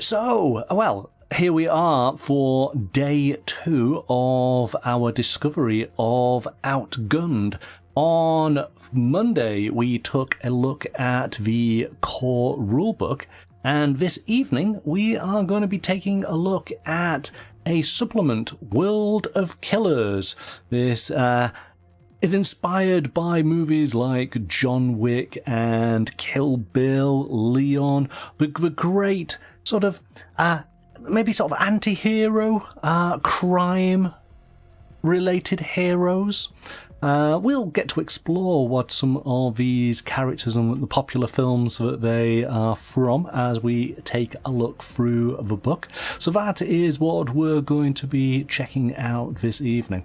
So, well, here we are for day 2 of our discovery of Outgunned. On Monday, we took a look at the core rulebook, and this evening we are going to be taking a look at a supplement, World of Killers. This is inspired by movies like John Wick and Kill Bill, Leon, the great sort of maybe sort of anti-hero crime related heroes. We'll get to explore what some of these characters and the popular films that they are from as we take a look through the book. So that is what we're going to be checking out this evening.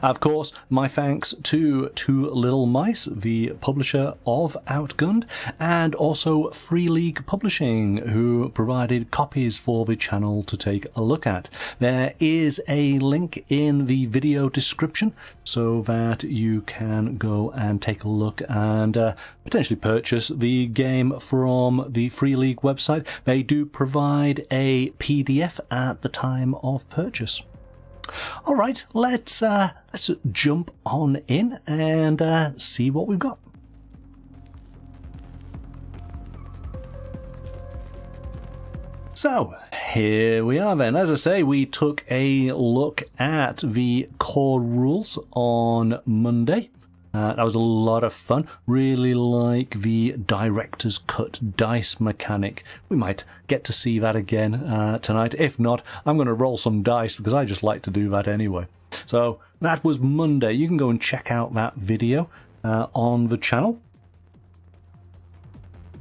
Of course, my thanks to Two Little Mice, the publisher of Outgunned, and also Free League Publishing, who provided copies for the channel to take a look at. There is a link in the video description so that you can go and take a look and potentially purchase the game from the Free League website. They do provide a PDF at the time of purchase. All right, let's jump on in and see what we've got. So here we are then. As I say, we took a look at the core rules on Monday. That was a lot of fun. Really like the director's cut dice mechanic. We might get to see that again tonight. If not, I'm going to roll some dice because I just like to do that anyway. So that was Monday. You can go and check out that video on the channel.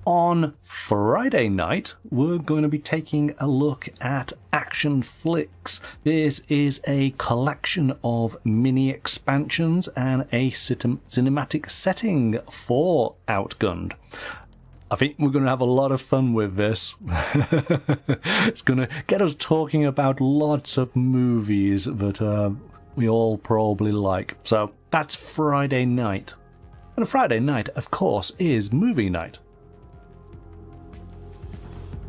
On Friday night, we're going to be taking a look at Action Flicks. This is a collection of mini expansions and a cinematic setting for Outgunned. I think we're going to have a lot of fun with this. It's going to get us talking about lots of movies that we all probably like. So that's Friday night. And Friday night, of course, is movie night.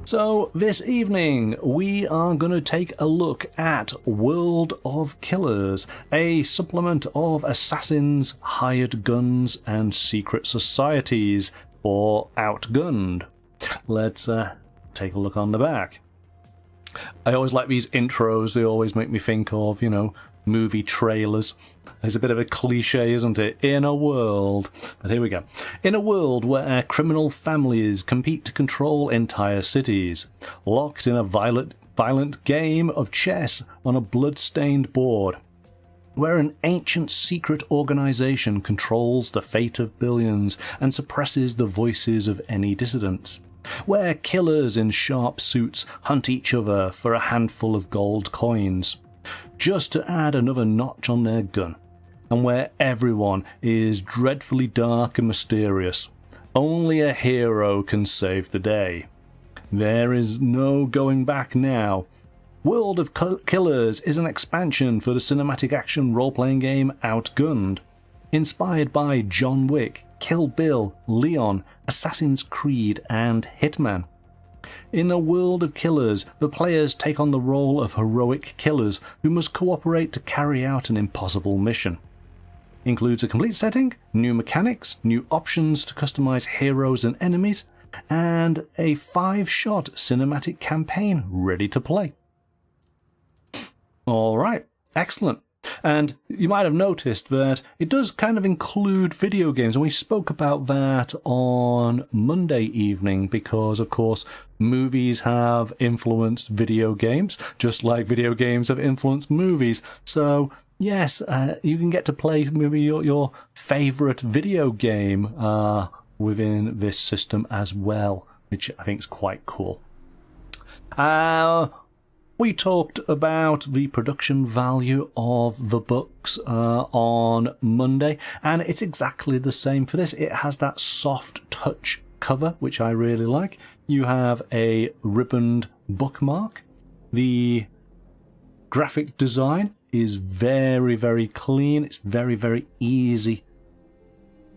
So this evening we are going to take a look at World of Killers, a supplement of assassins, hired guns and secret societies for Outgunned. Let's take a look on the back. I always like these intros. They always make me think of, you know, movie trailers. It's a bit of a cliche, isn't it? In a world. But here we go. In a world where criminal families compete to control entire cities, locked in a violent game of chess on a blood-stained board, where an ancient secret organization controls the fate of billions and suppresses the voices of any dissidents, where killers in sharp suits hunt each other for a handful of gold coins, just to add another notch on their gun, and where everyone is dreadfully dark and mysterious. Only a hero can save the day. There is no going back now. World of Killers is an expansion for the cinematic action role-playing game Outgunned, inspired by John Wick, Kill Bill, Leon, Assassin's Creed, and Hitman. In a world of killers, the players take on the role of heroic killers who must cooperate to carry out an impossible mission. Includes a complete setting, new mechanics, new options to customize heroes and enemies, and a 5-shot cinematic campaign ready to play. Alright, excellent. And you might have noticed that it does kind of include video games, and we spoke about that on Monday evening because, of course, movies have influenced video games, just like video games have influenced movies. So, yes, you can get to play maybe your favourite video game within this system as well, which I think is quite cool. We talked about the production value of the books on Monday, and it's exactly the same for this. It has that soft touch cover, which I really like. You have a ribboned bookmark. The graphic design is very, very clean. It's very, very easy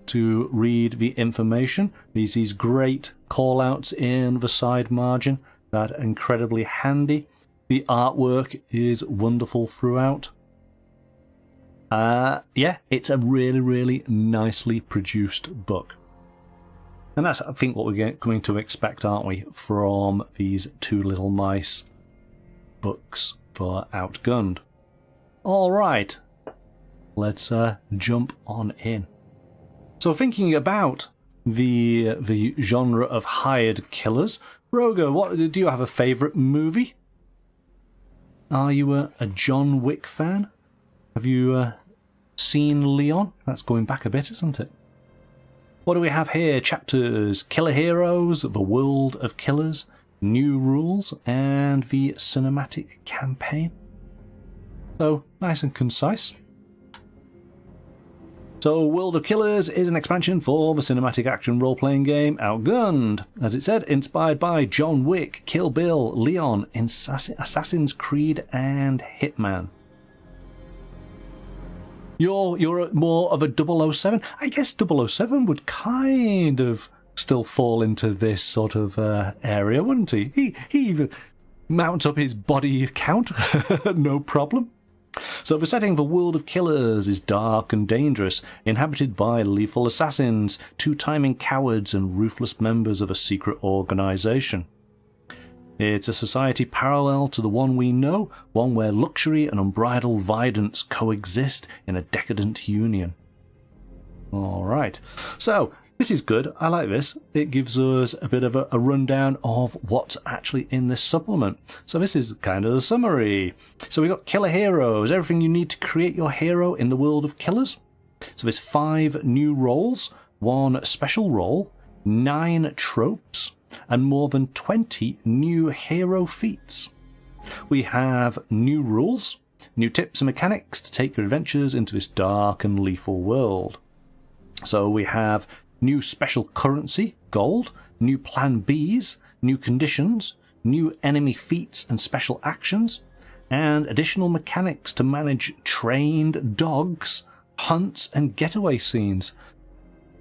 to read the information. These great call-outs in the side margin. that incredibly handy. The artwork is wonderful throughout. Yeah, it's a really, really nicely produced book. And that's, I think, what we're going to expect, aren't we, from these Two Little Mice books for Outgunned. All right, let's jump on in. So thinking about the genre of hired killers, Roger, what do you have a favourite movie? Are you a John Wick fan? Have you seen Leon? That's going back a bit, isn't it? What do we have here? Chapters: Killer Heroes, The World of Killers, New Rules, and the Cinematic Campaign. So, nice and concise. So, World of Killers is an expansion for the cinematic action role-playing game Outgunned. As it said, inspired by John Wick, Kill Bill, Leon, Assassin's Creed, and Hitman. You're more of a 007? I guess 007 would kind of still fall into this sort of area, wouldn't he? He mounts up his body count, no problem. So the setting of the World of Killers is dark and dangerous, inhabited by lethal assassins, two-timing cowards, and ruthless members of a secret organisation. It's a society parallel to the one we know, one where luxury and unbridled violence coexist in a decadent union. Alright, so this is good. I like this. It gives us a bit of a rundown of what's actually in this supplement. So this is kind of the summary. So we've got Killer Heroes, everything you need to create your hero in the World of Killers. So there's 5 new roles, 1 special role, 9 tropes, and more than 20 new hero feats. We have new rules, new tips and mechanics to take your adventures into this dark and lethal world. So we have new special currency, gold, new plan Bs, new conditions, new enemy feats and special actions, and additional mechanics to manage trained dogs, hunts, and getaway scenes.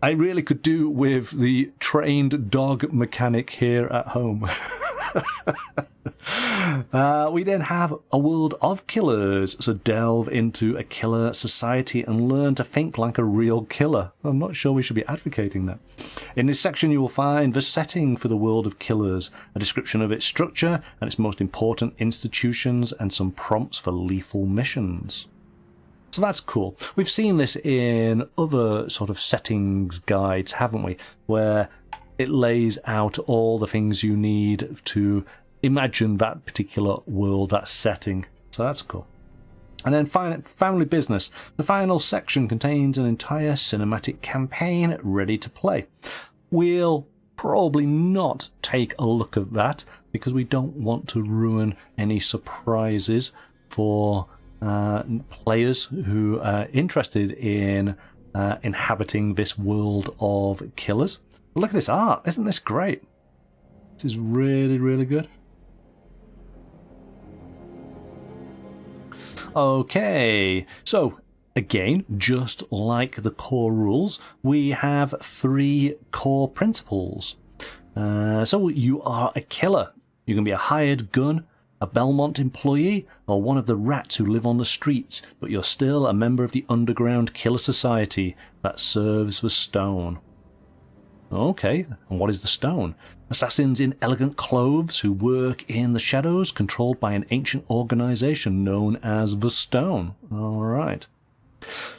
I really could do with the trained dog mechanic here at home. We then have a world of killers, so delve into a killer society and learn to think like a real killer. I'm not sure we should be advocating that. In this section you will find the setting for the world of killers, a description of its structure and its most important institutions, and some prompts for lethal missions. So that's cool. We've seen this in other sort of settings guides, haven't we? Where it lays out all the things you need to imagine that particular world, that setting. So that's cool. And then family business. The final section contains an entire cinematic campaign ready to play. We'll probably not take a look at that because we don't want to ruin any surprises for players who are interested in inhabiting this world of killers. But look at this art. Isn't this great? This is really, really good. Okay, so again, just like the core rules, we have 3 core principles. So you are a killer. You can be a hired gun, a Belmont employee, or one of the rats who live on the streets, but you're still a member of the underground killer society that serves the Stone. Okay, and what is the Stone? Assassins in elegant clothes who work in the shadows, controlled by an ancient organization known as the Stone. Alright.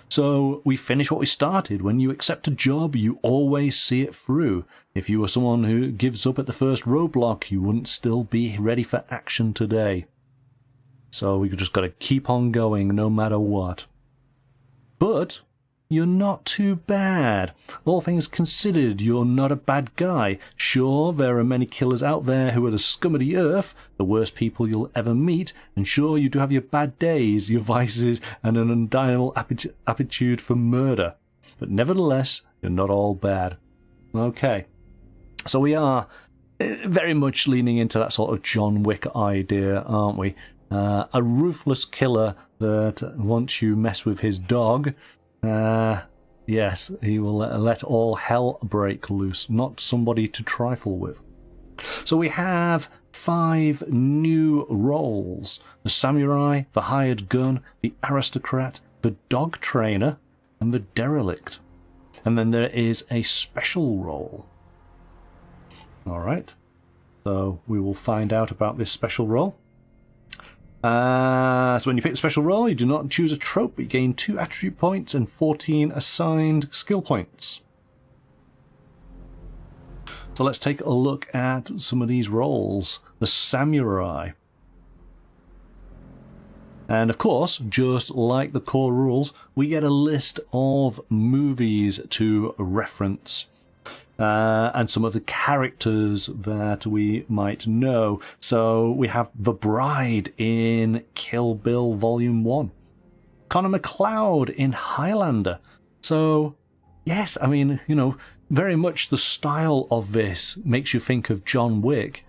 So we finish what we started. When you accept a job, you always see it through. If you were someone who gives up at the first roadblock, you wouldn't still be ready for action today. So we just got to keep on going no matter what. But you're not too bad. All things considered, you're not a bad guy. Sure, there are many killers out there who are the scum of the earth, the worst people you'll ever meet, and sure, you do have your bad days, your vices, and an undeniable aptitude for murder. But nevertheless, you're not all bad. Okay, so we are very much leaning into that sort of John Wick idea, aren't we? A ruthless killer that once you mess with his dog, yes, he will let all hell break loose, not somebody to trifle with. So we have 5 new roles: the samurai, the hired gun, the aristocrat, the dog trainer, and the derelict. And then there is a special role. Alright, so we will find out about this special role. So when you pick a special role, you do not choose a trope, but you gain 2 attribute points and 14 assigned skill points. So let's take a look at some of these roles. The samurai. And of course, just like the core rules, we get a list of movies to reference. And some of the characters that we might know. So we have the bride in Kill Bill Volume 1. Connor McLeod in Highlander. So, yes, I mean, you know, very much the style of this makes you think of John Wick.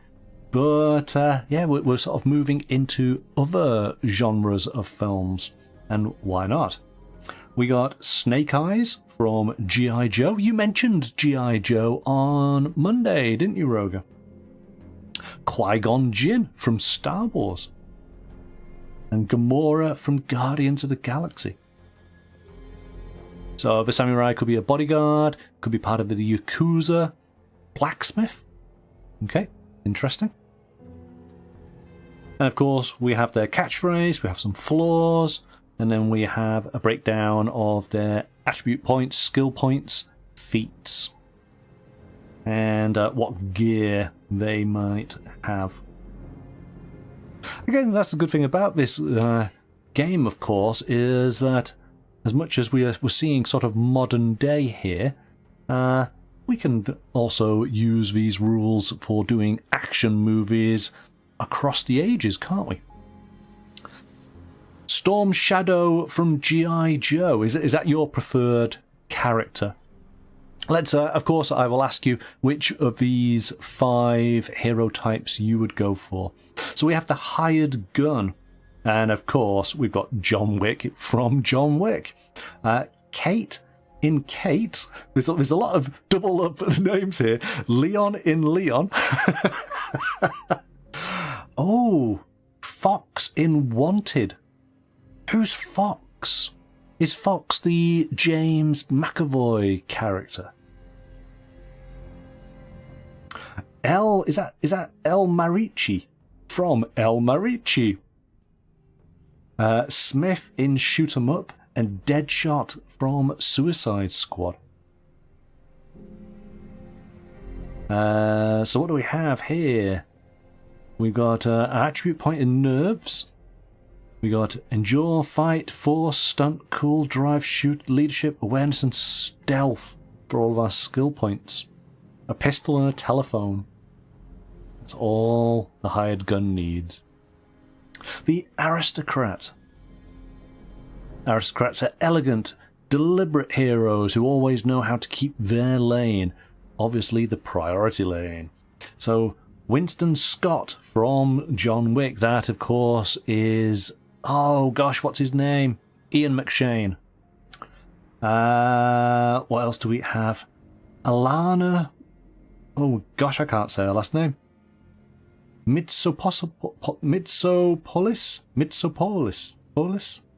But, yeah, we're sort of moving into other genres of films. And why not? We got Snake Eyes from G.I. Joe. You mentioned G.I. Joe on Monday, didn't you, Roger? Qui-Gon Jinn from Star Wars. And Gamora from Guardians of the Galaxy. So the samurai could be a bodyguard, could be part of the Yakuza, blacksmith. Okay, interesting. And of course, we have their catchphrase, we have some flaws, and then we have a breakdown of their attribute points, skill points, feats, and what gear they might have. Again, that's the good thing about this game, of course, is that as much as we're seeing sort of modern day here, we can also use these rules for doing action movies across the ages, can't we? Storm Shadow from G.I. Joe. Is that your preferred character? Let's, of course, I will ask you which of these 5 hero types you would go for. So we have the hired gun. And of course, we've got John Wick from John Wick. Kate in Kate. There's a lot of double up names here. Leon in Leon. Oh, Fox in Wanted. Who's Fox? Is Fox the James McAvoy character? Is that El Marici from El Marici? Smith in Shoot 'em Up and Deadshot from Suicide Squad. So what do we have here? We've got an attribute point in nerves. We got endure, fight, force, stunt, cool, drive, shoot, leadership, awareness, and stealth for all of our skill points. A pistol and a telephone. That's all the hired gun needs. The aristocrat. Aristocrats are elegant, deliberate heroes who always know how to keep their lane. Obviously the priority lane. So Winston Scott from John Wick. That, of course, is... oh, gosh, what's his name? Ian McShane. What else do we have? Alana... oh, gosh, I can't say her last name. Mitsopolis?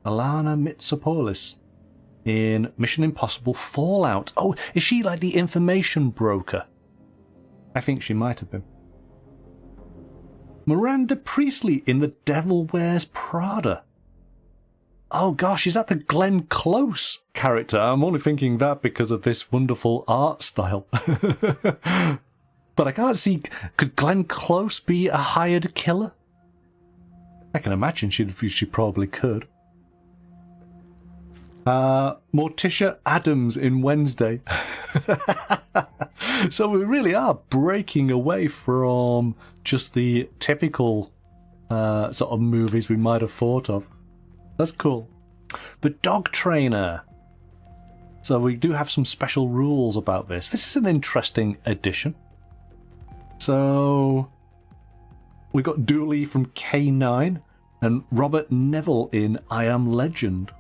Alana Mitsopolis. In Mission Impossible Fallout. Oh, is she like the information broker? I think she might have been. Miranda Priestley in The Devil Wears Prada. Oh gosh, is that the Glenn Close character? I'm only thinking that because of this wonderful art style. But I can't see... could Glenn Close be a hired killer? I can imagine she probably could. Morticia Adams in Wednesday. So we really are breaking away from just the typical sort of movies we might have thought of. That's cool. The dog trainer. So we do have some special rules about this. This is an interesting addition. So we got Dooley from K9 and Robert Neville in I Am Legend.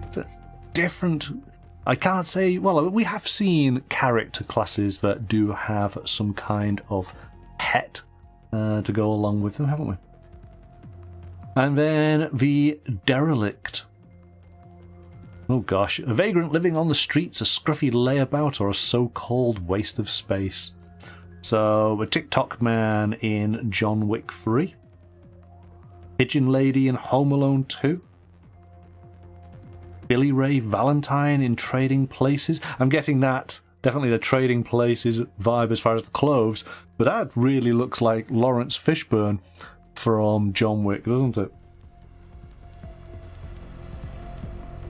It's a different I can't say... Well, we have seen character classes that do have some kind of pet to go along with them, haven't we? And then the derelict. Oh gosh, a vagrant living on the streets, a scruffy layabout, or a so-called waste of space. So, a TikTok man in John Wick 3. Pigeon Lady in Home Alone 2. Billy Ray Valentine in Trading Places. I'm getting that, definitely the Trading Places vibe as far as the clothes, but that really looks like Lawrence Fishburne from John Wick, doesn't it?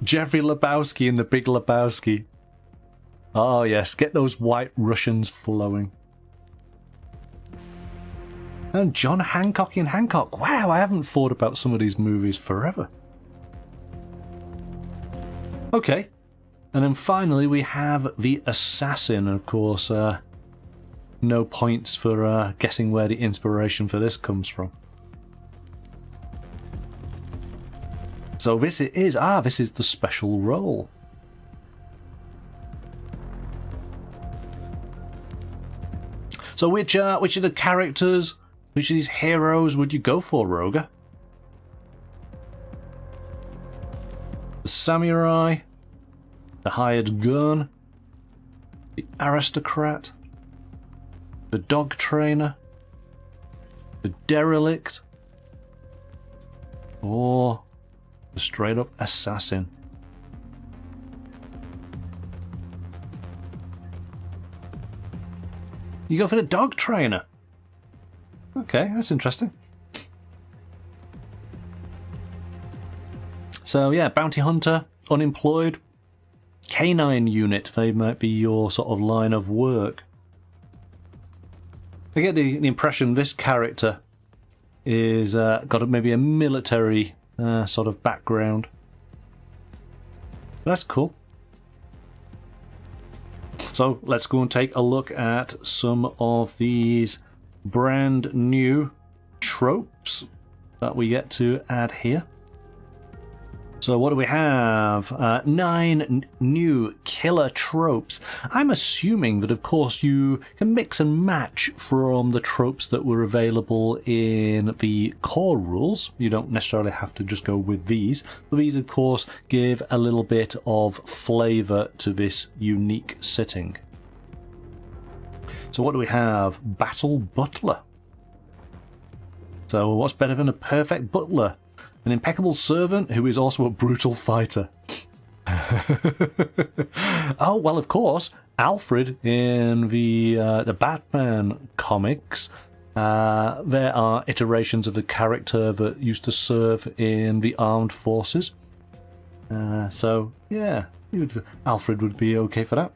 Jeffrey Lebowski in The Big Lebowski. Oh yes, get those white Russians flowing. And John Hancock in Hancock. Wow, I haven't thought about some of these movies forever. Okay, and then finally we have the assassin. Of course, no points for guessing where the inspiration for this comes from. So this is the special role. So which of the characters, which of these heroes would you go for, Roger? The samurai, the hired gun, the aristocrat, the dog trainer, the derelict, or the straight up assassin? You go for the dog trainer. Okay, that's interesting. So yeah, bounty hunter, unemployed, canine unit, they might be your sort of line of work. I get the impression this character is got maybe a military sort of background. That's cool. So let's go and take a look at some of these brand new tropes that we get to add here. So what do we have? 9 new killer tropes. I'm assuming that, of course, you can mix and match from the tropes that were available in the core rules. You don't necessarily have to just go with these. But these, of course, give a little bit of flavour to this unique setting. So what do we have? Battle Butler. So what's better than a perfect butler? An impeccable servant who is also a brutal fighter. Oh, well, of course, Alfred in the Batman comics. There are iterations of the character that used to serve in the armed forces. So, yeah, Alfred would be okay for that.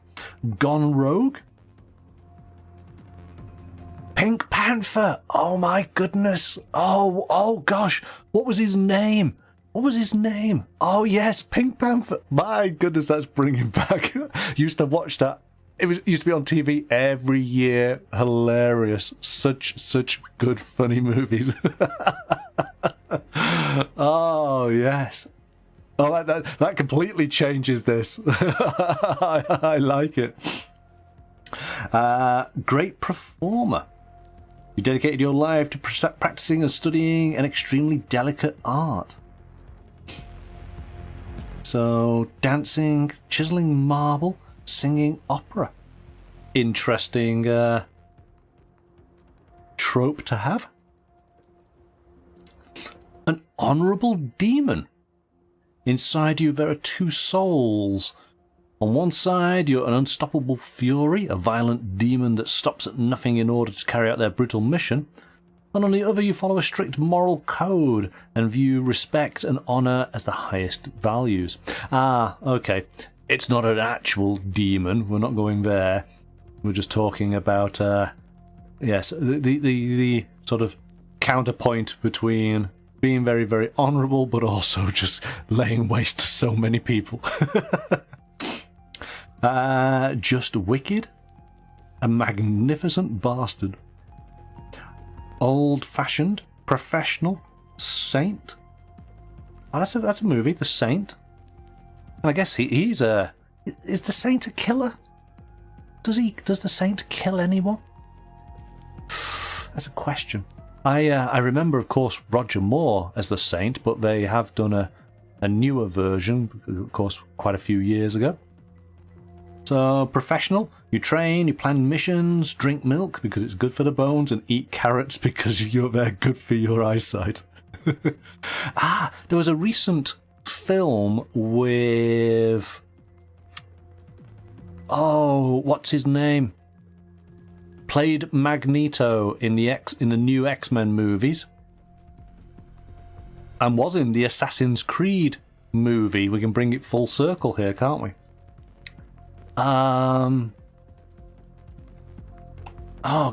Gone Rogue. Pink Panther! Oh my goodness! Oh gosh! What was his name? What was his name? Oh yes, Pink Panther! My goodness, that's bringing back. Used to watch that. Used to be on TV every year. Hilarious! Such good, funny movies. Oh yes. Oh, that completely changes this. I like it. Great performer. You dedicated your life to practicing and studying an extremely delicate art. So, dancing, chiseling marble, singing opera. Interesting trope to have. An honourable demon. Inside you there are 2 souls. On one side, you're an unstoppable fury, a violent demon that stops at nothing in order to carry out their brutal mission. And on the other, you follow a strict moral code and view respect and honour as the highest values. Ah, okay. It's not an actual demon. We're not going there. We're just talking about, yes, the sort of counterpoint between being very, very honourable, but also just laying waste to so many people. Just wicked. A magnificent bastard. Old-fashioned. Professional. Saint. Oh, that's a movie, The Saint. And I guess he's a Is the Saint a killer? Does the Saint kill anyone? That's a question. I remember, of course, Roger Moore as the Saint, but they have done a newer version, of course, quite a few years ago. So, professional, you train, you plan missions, drink milk because it's good for the bones, and eat carrots because they're good for your eyesight. There was a recent film with... Oh, what's his name? Played Magneto in the new X-Men movies, and was in the Assassin's Creed movie. We can bring it full circle here, can't we? Oh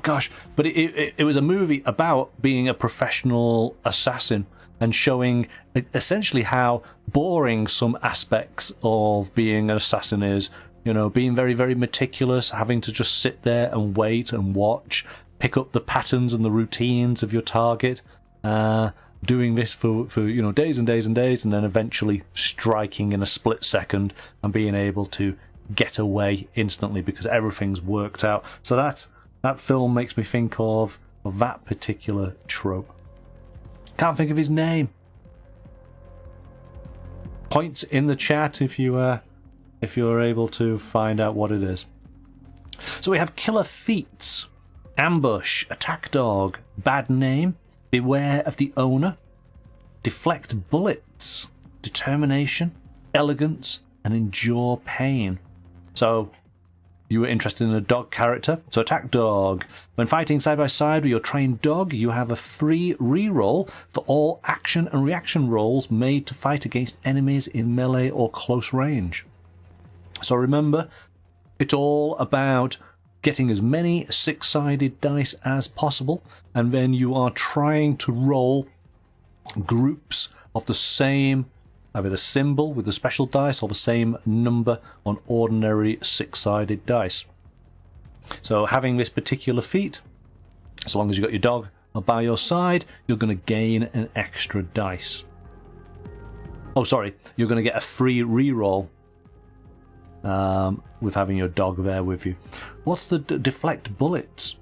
gosh, but it was a movie about being a professional assassin and showing essentially how boring some aspects of being an assassin is. You know, being very, very meticulous, having to just sit there and wait and watch, pick up the patterns and the routines of your target, doing this for days and days and days, and then eventually striking in a split second and being able to get away instantly because everything's worked out. So that film makes me think of that particular trope. Can't think of his name. Point in the chat if you're able to find out what it is. So we have killer feats, ambush, attack dog, bad name, beware of the owner, deflect bullets, determination, elegance, and endure pain. So you were interested in a dog character, so attack dog. When fighting side by side with your trained dog, you have a free reroll for all action and reaction rolls made to fight against enemies in melee or close range. So remember, it's all about getting as many six-sided dice as possible, and then you are trying to roll groups of the same, either the symbol with the special dice or the same number on ordinary six-sided dice. So having this particular feat, so long as you've got your dog by your side, you're going to gain an extra dice. Oh, sorry, you're going to get a free reroll with having your dog there with you. What's the deflect bullets?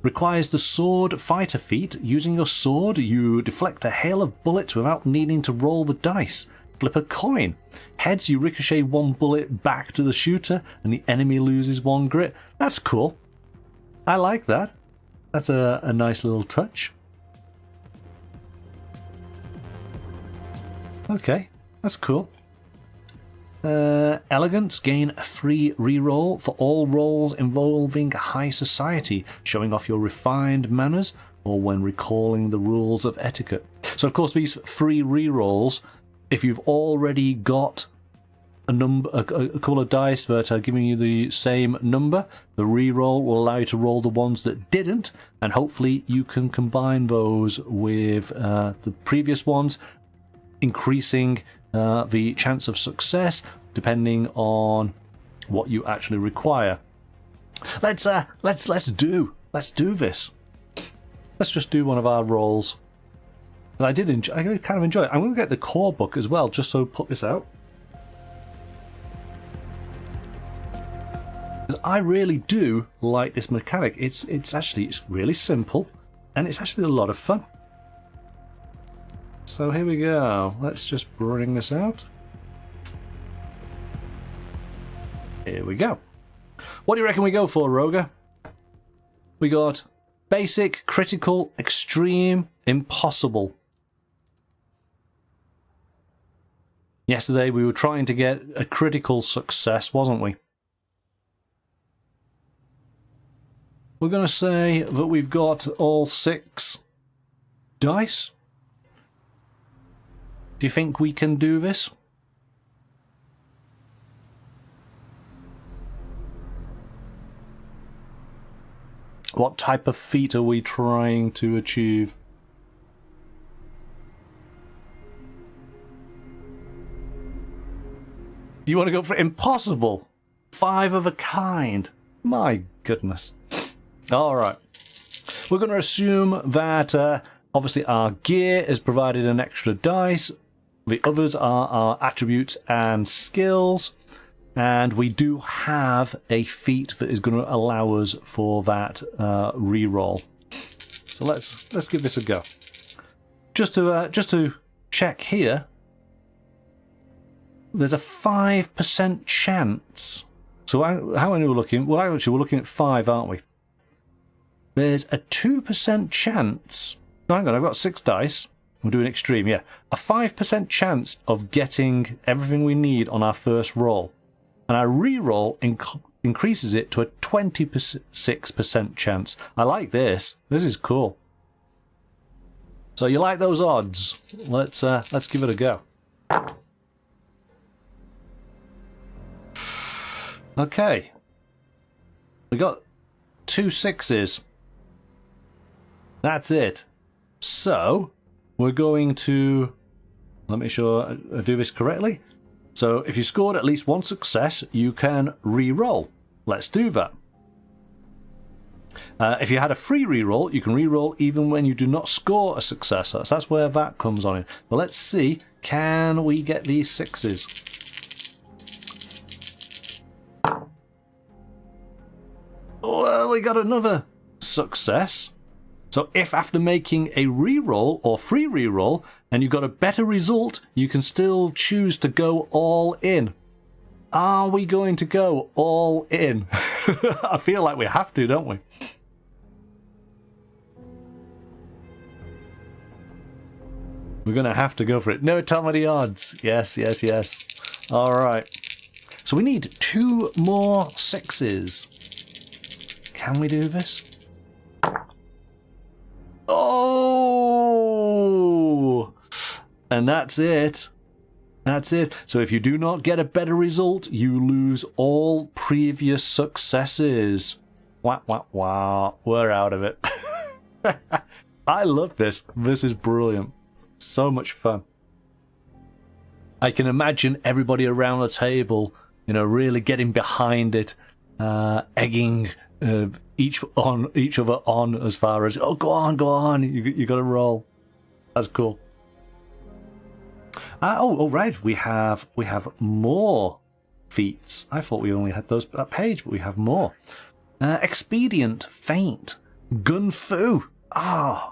Requires the sword fighter feat. Using your sword, you deflect a hail of bullets without needing to roll the dice. Flip a coin. Heads, you ricochet one bullet back to the shooter and the enemy loses one grit. That's cool. I like that. That's a nice little touch. Okay, that's cool. Elegance, gain a free reroll for all rolls involving high society, showing off your refined manners or when recalling the rules of etiquette. So of course these free rerolls, if you've already got a couple of dice that are giving you the same number, the reroll will allow you to roll the ones that didn't, and hopefully you can combine those with the previous ones, increasing the chance of success depending on what you actually require. Let's do this. Let's just do one of our rolls. And I kind of enjoy it. I'm going to get the core book as well, just so put this out. Because I really do like this mechanic. It's really simple, and it's actually a lot of fun. So here we go. Let's just bring this out. Here we go. What do you reckon we go for, Roger? We got basic, critical, extreme, impossible. Yesterday we were trying to get a critical success, wasn't we? We're going to say that we've got all 6 dice. Do you think we can do this? What type of feat are we trying to achieve? You want to go for impossible? 5 of a kind. My goodness. All right. We're going to assume that obviously our gear has provided an extra dice. The others are our attributes and skills. And we do have a feat that is going to allow us for that re-roll. So let's give this a go. Just to check here, there's a 5% chance. So how many are we looking? Well, actually, we're looking at 5, aren't we? There's a 2% chance. No, hang on, I've got 6 dice. I'm doing extreme, yeah. A 5% chance of getting everything we need on our first roll. And our re-roll increases it to a 26% chance. I like this. This is cool. So you like those odds? Let's give it a go. Okay. We got 2 6s. That's it. So we're going to, let me make sure I do this correctly. So if you scored at least 1 success, you can re-roll. Let's do that. If you had a free re-roll, you can re-roll even when you do not score a success. So that's where that comes on in. But let's see, can we get these 6s? Well, we got another success. So if after making a re-roll or free re-roll and you got a better result, you can still choose to go all in. Are we going to go all in? I feel like we have to, don't we? We're going to have to go for it. No, tell me the odds. Yes, yes, yes. All right. So we need 2 more 6s. Can we do this? Oh! And that's it. That's it. So if you do not get a better result, you lose all previous successes. Wah, wah, wah. We're out of it. I love this. This is brilliant. So much fun. I can imagine everybody around the table, you know, really getting behind it, egging each other on as far as, oh, go on, you got to roll. That's cool. Oh, right, we have more feats. I thought we only had that page, but we have more. Expedient, feint, gun fu. Ah.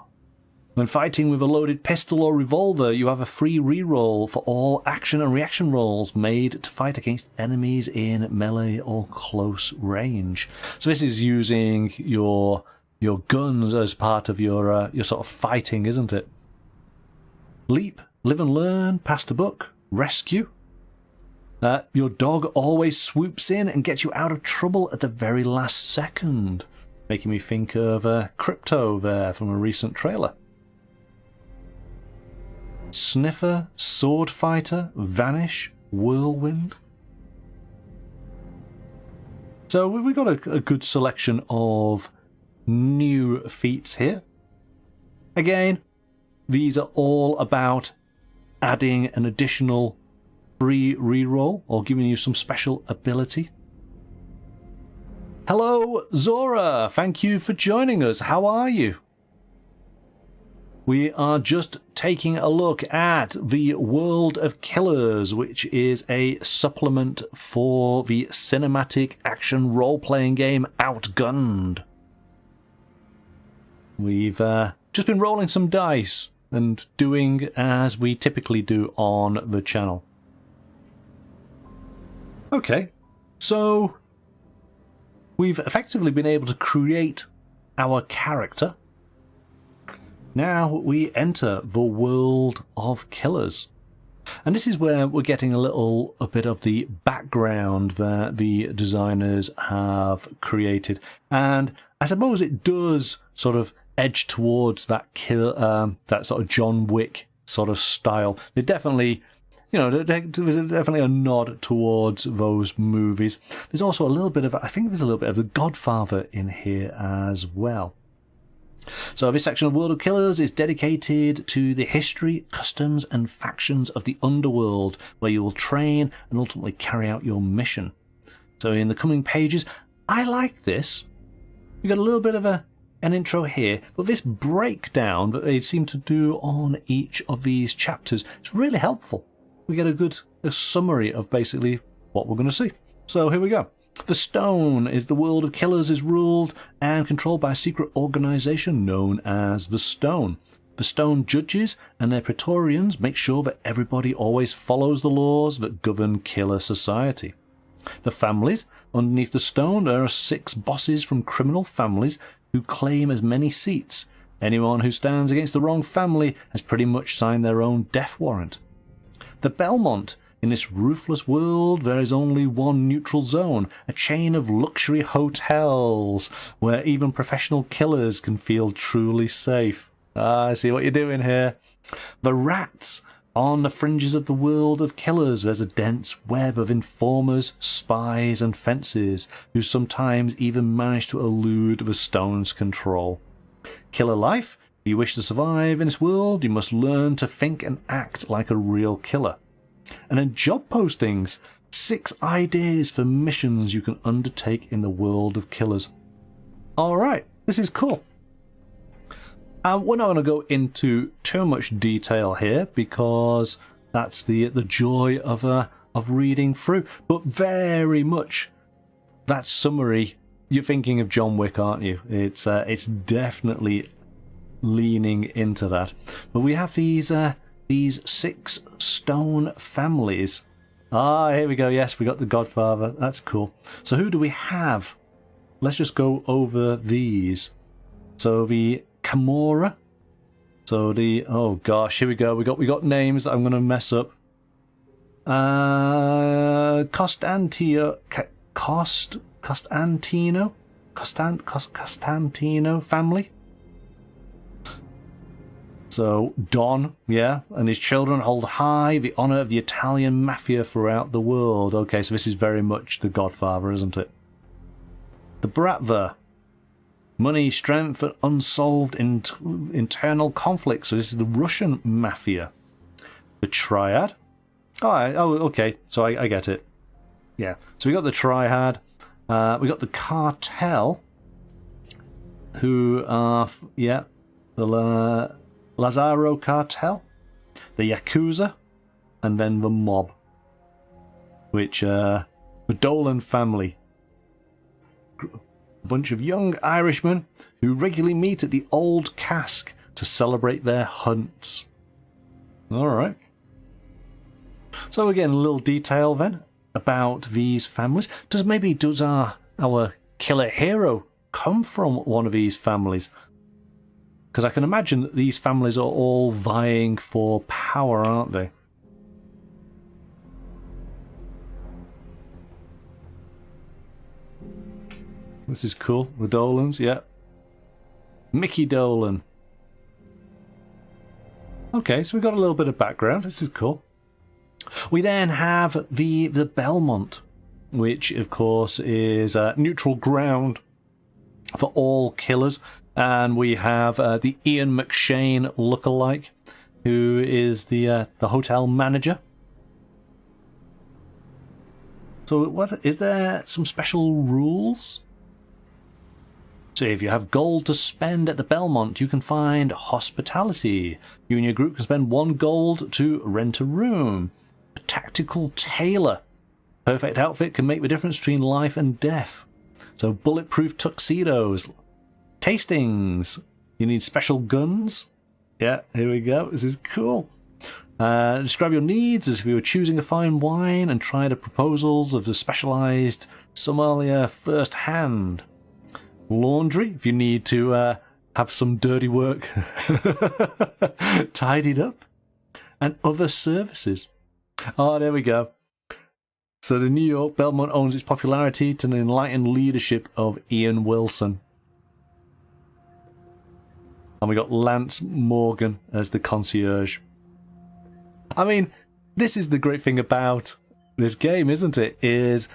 When fighting with a loaded pistol or revolver, you have a free reroll for all action and reaction rolls made to fight against enemies in melee or close range. So this is using your guns as part of your sort of fighting, isn't it? Leap, live and learn, pass the buck, rescue. Your dog always swoops in and gets you out of trouble at the very last second. Making me think of Crypto there from a recent trailer. Sniffer, sword fighter, vanish, whirlwind. So we've got a good selection of new feats here. Again, these are all about adding an additional free reroll or giving you some special ability. Hello, Zora. Thank you for joining us. How are you? We are just taking a look at the World of Killers, which is a supplement for the cinematic action role-playing game Outgunned. We've just been rolling some dice and doing as we typically do on the channel. Okay, so we've effectively been able to create our character. Now we enter the World of Killers. And this is where we're getting a bit of the background that the designers have created. And I suppose it does sort of edge towards that that sort of John Wick sort of style. It definitely, you know, there's definitely a nod towards those movies. There's also a little bit of, I think there's a little bit of The Godfather in here as well. So this section of World of Killers is dedicated to the history, customs and factions of the underworld, where you will train and ultimately carry out your mission. So in the coming pages, I like this. We've got a little bit of an intro here, but this breakdown that they seem to do on each of these chapters is really helpful. We get a summary of basically what we're going to see. So here we go. The Stone is the world of killers is ruled and controlled by a secret organization known as the Stone. The Stone judges and their Praetorians make sure that everybody always follows the laws that govern killer society. The families underneath the Stone, there are 6 bosses from criminal families who claim as many seats. Anyone who stands against the wrong family has pretty much signed their own death warrant. The Belmont. In this ruthless world, there is only one neutral zone, a chain of luxury hotels where even professional killers can feel truly safe. I see what you're doing here. The Rats. On the fringes of the world of killers, there's a dense web of informers, spies, and fences who sometimes even manage to elude the Stone's control. Killer life. If you wish to survive in this world, you must learn to think and act like a real killer. And then job postings. 6 ideas for missions you can undertake in the world of killers. Alright, this is cool. We're not going to go into too much detail here because that's the joy of reading through. But very much that summary, you're thinking of John Wick, aren't you? It's definitely leaning into that. But we have these 6 stone families. Here we go. Yes, we got the Godfather. That's cool. So who do we have? Let's just go over these. So the Camorra. So the oh gosh, here we go. We got names that I'm gonna mess up. Costantino family. So Don, yeah, and his children hold high the honor of the Italian mafia throughout the world. Okay, so this is very much the Godfather, isn't it? The Bratva. Money, strength, and unsolved internal conflicts. So this is the Russian mafia. The Triad. Okay. So I get it. Yeah. So we got the Triad. We got the Cartel. Who are the Lazaro Cartel, the Yakuza, and then the Mob, which the Dolan family. A bunch of young Irishmen who regularly meet at the Old Cask to celebrate their hunts. Alright. So again, a little detail then about these families. Does our killer hero come from one of these families? Because I can imagine that these families are all vying for power, aren't they? This is cool. The Dolans, yeah. Mickey Dolan. Okay, so we've got a little bit of background. This is cool. We then have the Belmont, which of course is neutral ground for all killers. And we have the Ian McShane lookalike, who is the hotel manager. So, what is there? Some special rules? So, if you have gold to spend at the Belmont, you can find hospitality. You and your group can spend 1 gold to rent a room. A tactical tailor. Perfect outfit can make the difference between life and death. So, bulletproof tuxedos. Tastings. You need special guns. Yeah, here we go. This is cool. Describe your needs as if you were choosing a fine wine and try the proposals of the specialized sommelier first hand. Laundry, if you need to have some dirty work tidied up. And other services. Oh, there we go. So the New York Belmont owns its popularity to the enlightened leadership of Ian Wilson. And we got Lance Morgan as the concierge. I mean, this is the great thing about this game, isn't it? Is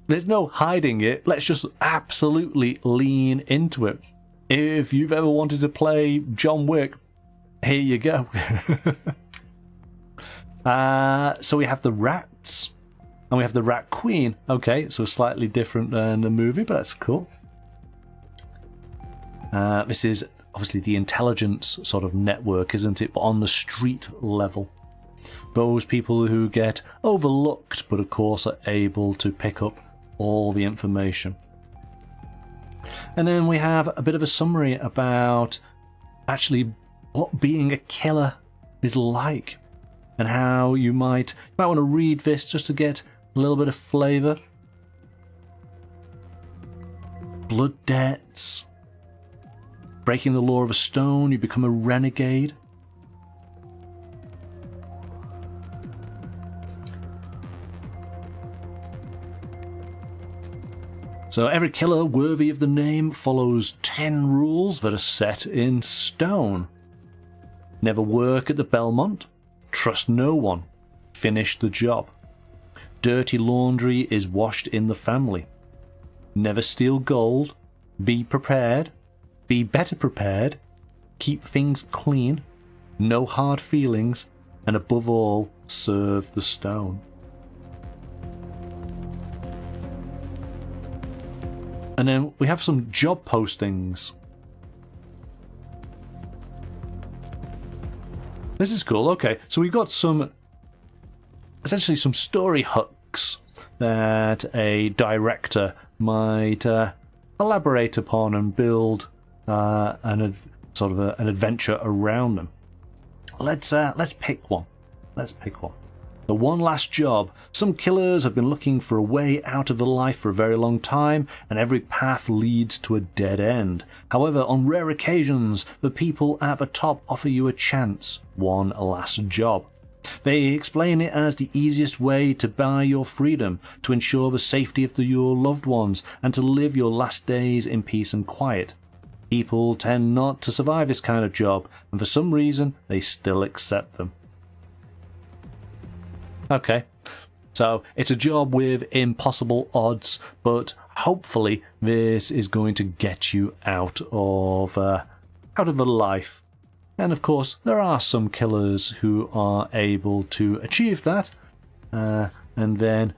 there's no hiding it. Let's just absolutely lean into it. If you've ever wanted to play John Wick, here you go. So we have the Rats. And we have the Rat Queen. Okay, so slightly different than the movie, but that's cool. This is obviously the intelligence sort of network, isn't it? But on the street level. Those people who get overlooked, but of course are able to pick up all the information. And then we have a bit of a summary about actually what being a killer is like, and how you might want to read this just to get a little bit of flavour. Blood debts. Breaking the law of a stone, you become a renegade. So every killer worthy of the name follows 10 rules that are set in stone. Never work at the Belmont. Trust no one. Finish the job. Dirty laundry is washed in the family. Never steal gold. Be prepared. Be better prepared. Keep things clean. No hard feelings. And above all, serve the stone. And then we have some job postings. This is cool. Okay, so we've got essentially some story hooks that a director might elaborate upon and build an adventure around them. Let's pick one. Let's pick one. The one last job. Some killers have been looking for a way out of the life for a very long time, and every path leads to a dead end. However, on rare occasions, the people at the top offer you a chance, one last job. They explain it as the easiest way to buy your freedom, to ensure the safety of your loved ones, and to live your last days in peace and quiet. People tend not to survive this kind of job, and for some reason, they still accept them. Okay, so it's a job with impossible odds, but hopefully this is going to get you out of the life. And of course, there are some killers who are able to achieve that, and then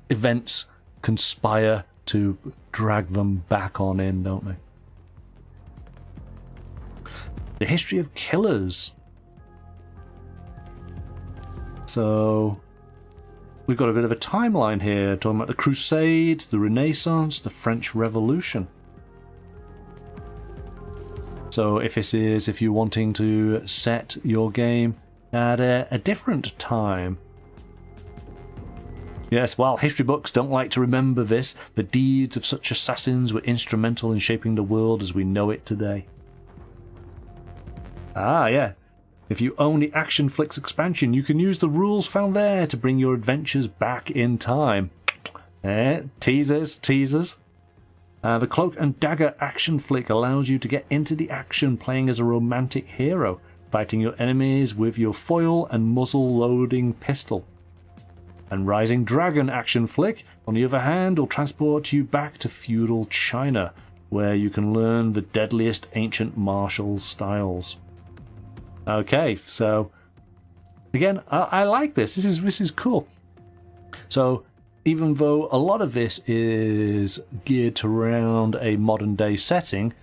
events conspire to drag them back on in, don't they? The history of killers. So we've got a bit of a timeline here, talking about the Crusades, the Renaissance, the French Revolution. So if you're wanting to set your game at a different time. Yes, while history books don't like to remember this, the deeds of such assassins were instrumental in shaping the world as we know it today. Ah, yeah. If you own the Action Flicks expansion, you can use the rules found there to bring your adventures back in time. Teasers. The Cloak and Dagger Action Flick allows you to get into the action playing as a romantic hero, fighting your enemies with your foil and muzzle-loading pistol. And Rising Dragon Action Flick, on the other hand, will transport you back to feudal China, where you can learn the deadliest ancient martial styles. Okay, so again, I like this. This is cool. So even though a lot of this is geared around a modern day setting,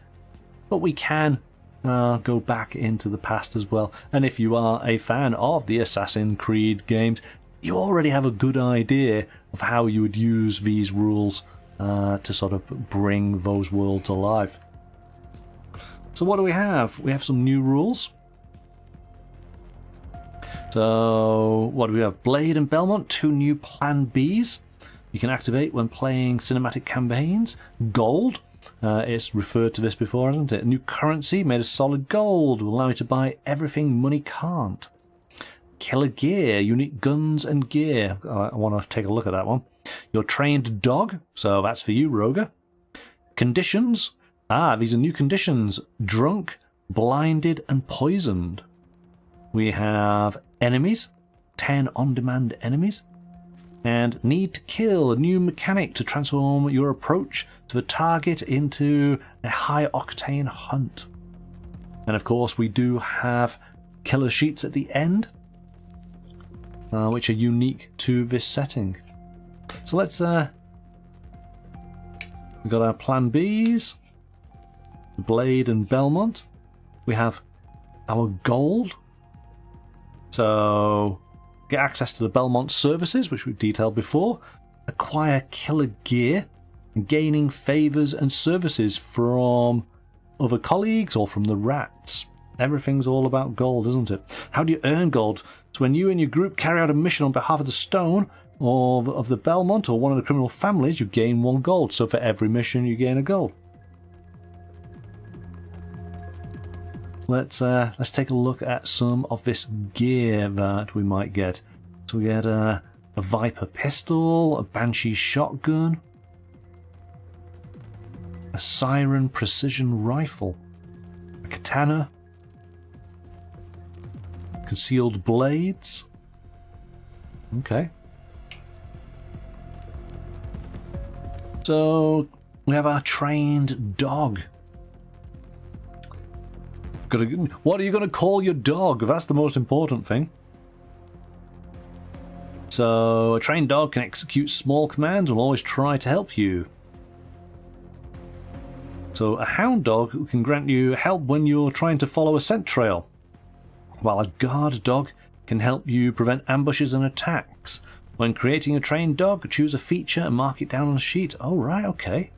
but we can go back into the past as well. And if you are a fan of the Assassin's Creed games, you already have a good idea of how you would use these rules to sort of bring those worlds alive. So what do we have? We have some new rules. So, what do we have? Blade and Belmont, 2 new Plan Bs. You can activate when playing cinematic campaigns. Gold, it's referred to this before, hasn't it? A new currency made of solid gold will allow you to buy everything money can't. Killer gear, unique guns and gear. I want to take a look at that one. Your trained dog, so that's for you, Roger. Conditions, these are new conditions. Drunk, blinded and poisoned. We have enemies, 10 on-demand enemies, and need to kill, a new mechanic to transform your approach to the target into a high-octane hunt. And of course we do have killer sheets at the end, which are unique to this setting. So let's we've got our Plan Bs, Blade and Belmont. We have our gold. So get access to the Belmont services, which we've detailed before, acquire killer gear, gaining favors and services from other colleagues or from the rats. Everything's all about gold, isn't it? How do you earn gold? So when you and your group carry out a mission on behalf of the Stone, or of the Belmont, or one of the criminal families, you gain 1 gold. So for every mission, you gain a gold. Let's take a look at some of this gear that we might get. So we get a Viper pistol, a Banshee shotgun, a Siren precision rifle, a katana, concealed blades. Okay. So we have our trained dog. What are you going to call your dog? That's the most important thing. So a trained dog can execute small commands and will always try to help you. So a hound dog can grant you help when you're trying to follow a scent trail, while a guard dog can help you prevent ambushes and attacks. When creating a trained dog, choose a feature and mark it down on a sheet. Oh, right, okay.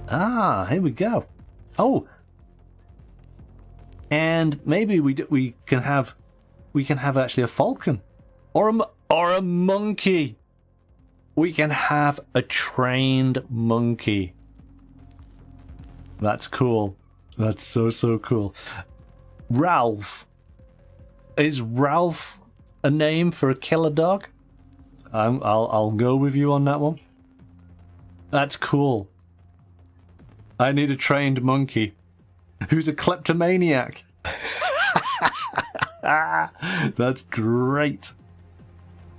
Ah, here we go. Oh, and maybe we can have actually a falcon or a monkey. We can have a trained monkey. That's cool. That's so cool. Ralph. Is Ralph a name for a killer dog? I'll go with you on that one. That's cool. I need a trained monkey who's a kleptomaniac. That's great.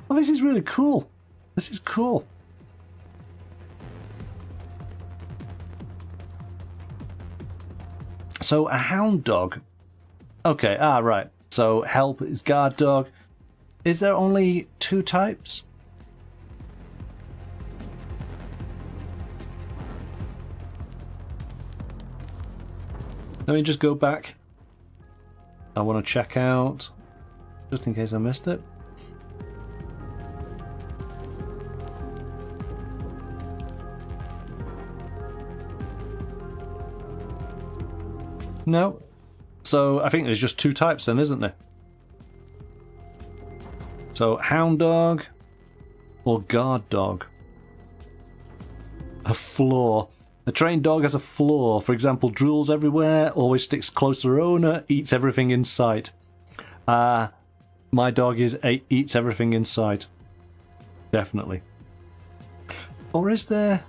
Oh, this is really cool. This is cool. So a hound dog. Okay, right. So help is guard dog. Is there only 2 types? Let me just go back. I want to check out, just in case I missed it. No. So I think there's just 2 types then, isn't there? So hound dog or guard dog. A flaw. A trained dog has a flaw. For example, drools everywhere, always sticks close to their owner, eats everything in sight. My dog eats everything in sight. Definitely. Or is there?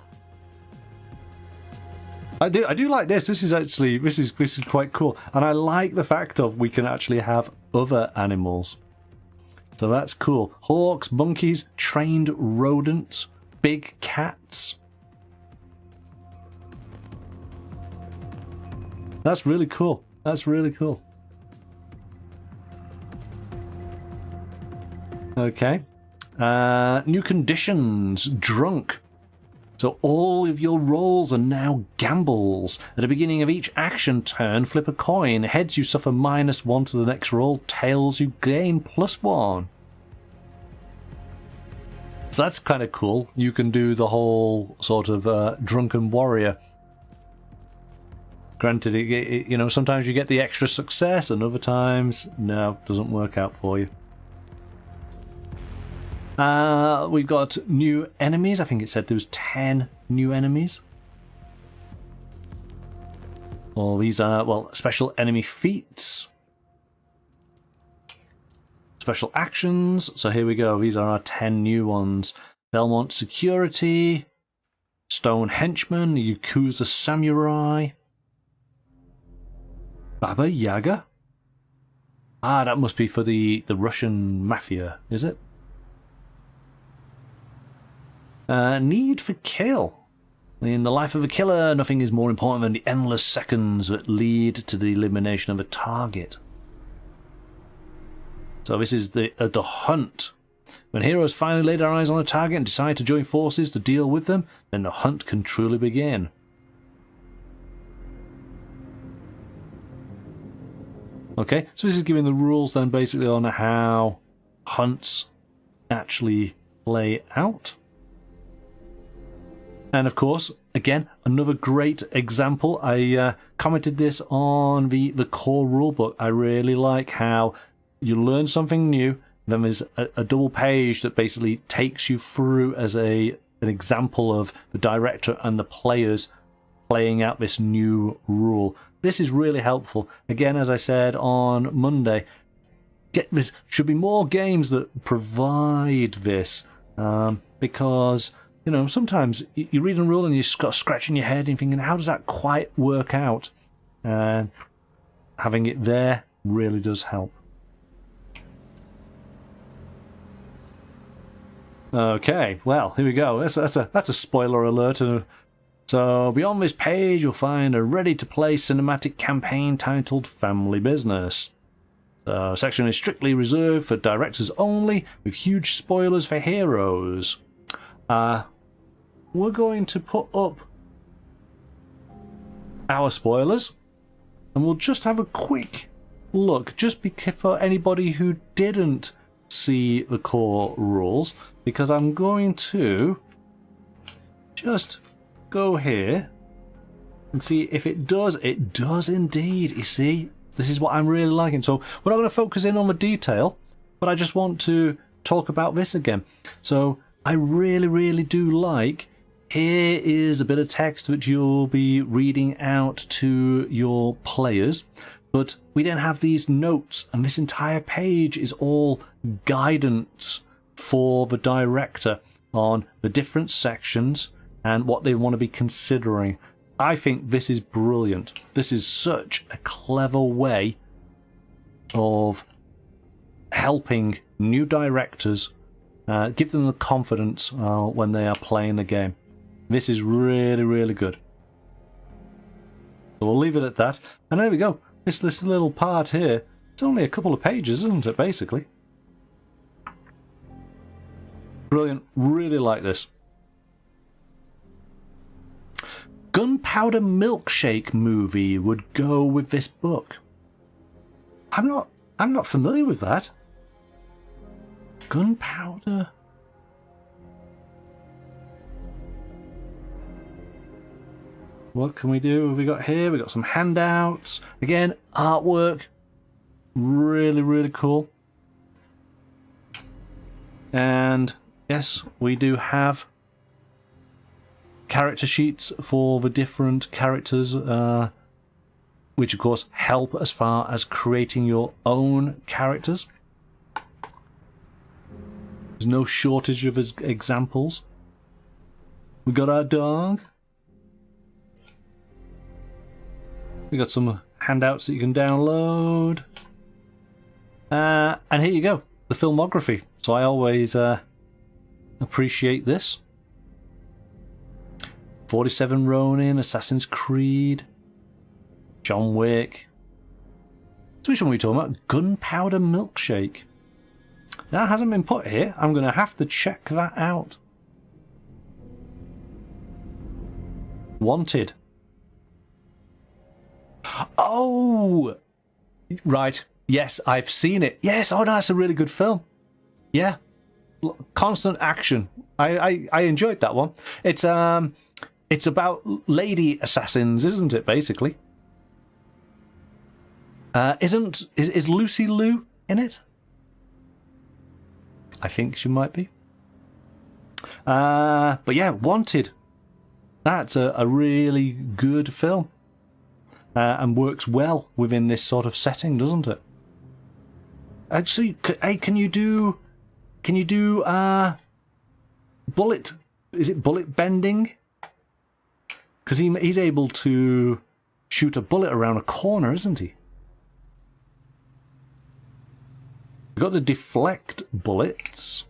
I do like this. This is quite cool, and I like the fact of we can actually have other animals. So that's cool. Hawks, monkeys, trained rodents, big cats. That's really cool. That's really cool. Okay. New conditions. Drunk. So all of your rolls are now gambles. At the beginning of each action turn, flip a coin. Heads, you suffer -1 to the next roll. Tails, you gain +1. So that's kind of cool. You can do the whole sort of drunken warrior. Granted, you know, sometimes you get the extra success, and other times, no, it doesn't work out for you. We've got new enemies. I think it said there was 10 new enemies. Well, these are, well, special enemy feats. Special actions. So here we go. These are our 10 new ones. Belmont Security. Stone Henchman. Yakuza Samurai. Baba Yaga? Ah, that must be for the Russian mafia, is it? Need for kill. In the life of a killer, nothing is more important than the endless seconds that lead to the elimination of a target. So this is the hunt. When heroes finally lay their eyes on a target and decide to join forces to deal with them, then the hunt can truly begin. Okay, so this is giving the rules then basically on how hunts actually play out. And of course, again, another great example. I commented this on the core rulebook. I really like how you learn something new, then there's a double page that basically takes you through as an example of the director and the players playing out this new rule. This is really helpful. Again, as I said on Monday, this should be more games that provide this, because you know, sometimes you read a rule and you've got scratching your head and you're thinking, how does that quite work out? And having it there really does help. Okay, well, here we go. That's a spoiler alert. So beyond this page, you'll find a ready-to-play cinematic campaign titled Family Business. The section is strictly reserved for directors only, with huge spoilers for heroes. We're going to put up our spoilers, and we'll just have a quick look, just for anybody who didn't see the core rules, because I'm going to just go here and see if it does. It does indeed. You see, this is what I'm really liking. So we're not going to focus in on the detail, but I just want to talk about this again. So I really do like, here is a bit of text that you'll be reading out to your players, but we then have these notes, and this entire page is all guidance for the director on the different sections and what they want to be considering. I think this is brilliant. This is such a clever way of helping new directors, give them the confidence when they are playing the game. This is really good. So we'll leave it at that. And there we go. This little part here, it's only a couple of pages, isn't it, basically? Brilliant. Really like this. Gunpowder Milkshake movie would go with this book. I'm not familiar with that. Gunpowder. What can we do? What have we got here? We got some handouts. Again, artwork. Really cool. And yes, we do have character sheets for the different characters, which of course help as far as creating your own characters. There's no shortage of examples. We got our dog. We got some handouts that you can download. And here you go, the filmography. So I always appreciate this. 47 Ronin, Assassin's Creed, John Wick. So which one are we talking about? Gunpowder Milkshake. That hasn't been put here. I'm going to have to check that out. Wanted. Oh! Right. Yes, I've seen it. Yes, oh no, that's a really good film. Yeah. Constant action. I enjoyed that one. It's about lady assassins, isn't it, basically? Is Lucy Liu in it? I think she might be. But yeah, Wanted. That's a really good film. And works well within this sort of setting, doesn't it? Actually, hey, can you do bullet? Is it bullet bending? Because he's able to shoot a bullet around a corner, isn't he? We've got the deflect bullets.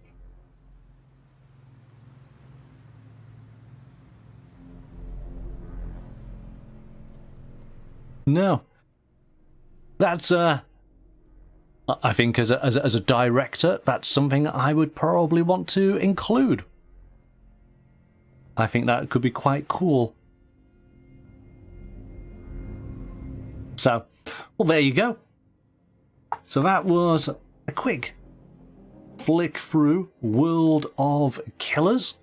No. That's I think as a director, that's something I would probably want to include. I think that could be quite cool. So, well, there you go. So that was a quick flick through World of Killers,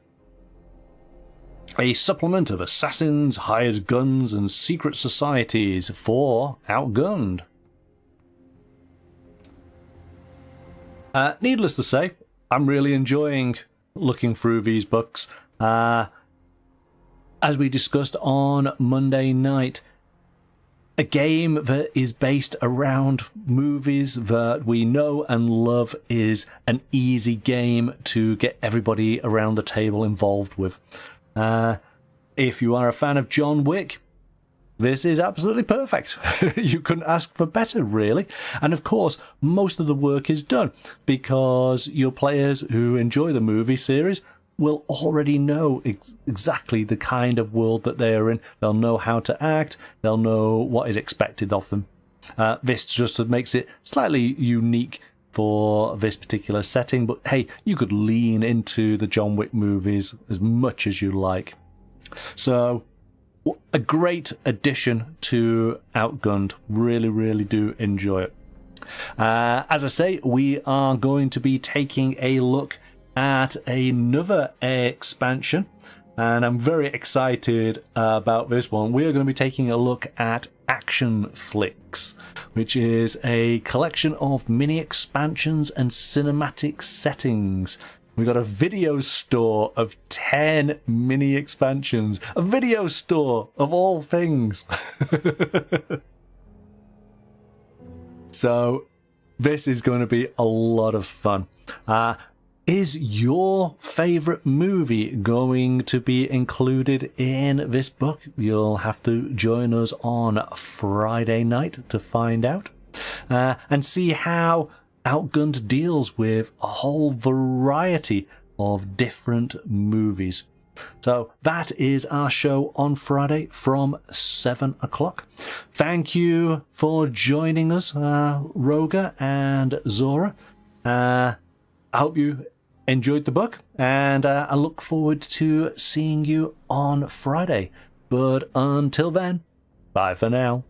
a supplement of assassins, hired guns, and secret societies for Outgunned. Needless to say, I'm really enjoying looking through these books. As we discussed on Monday night, a game that is based around movies that we know and love is an easy game to get everybody around the table involved with. If you are a fan of John Wick, this is absolutely perfect. You couldn't ask for better, really. And of course, most of the work is done because your players who enjoy the movie series will already know exactly the kind of world that they are in. They'll know how to act. They'll know what is expected of them. This just makes it slightly unique for this particular setting. But hey, you could lean into the John Wick movies as much as you like. So, a great addition to Outgunned. Really, really do enjoy it. As I say, we are going to be taking a look at another expansion, and I'm very excited about this one. We are going to be taking a look at Action Flicks, which is a collection of mini expansions and cinematic settings. We got a video store of 10 mini expansions. A video store of all things. So this is going to be a lot of fun. Is your favorite movie going to be included in this book? You'll have to join us on Friday night to find out. And see how Outgunned deals with a whole variety of different movies. So that is our show on Friday from 7 o'clock. Thank you for joining us, Roga and Zora. I hope you enjoyed the book, and I look forward to seeing you on Friday. But until then, bye for now.